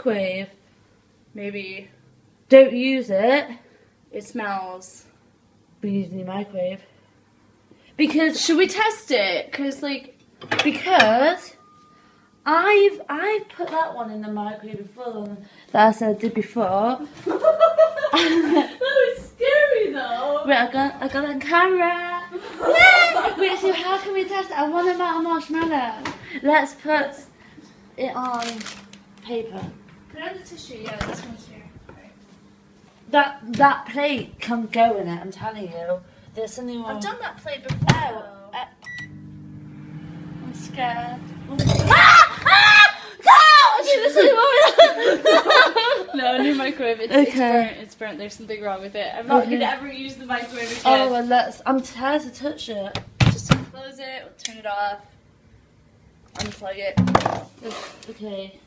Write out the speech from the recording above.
microwave? Maybe. Don't use it. It smells. We're using the microwave. Because Should we test it? Because I've put that one in the microwave before that I said I did before. that was scary though. Wait, I got it on camera. Wait, so how can we test it? I want to melt a marshmallow. Let's put it on paper. Put it on the tissue. Yeah, this one's here. Okay. That plate can go in it. I'm telling you. There's something wrong. I've done that plate before. Oh, I'm scared. There's something wrong with that. No, new microwave. It's burnt. There's something wrong with it. I'm not going to ever use the microwave again. Oh, well, I'm scared to touch it. Just close it, we'll turn it off, unplug it. Okay.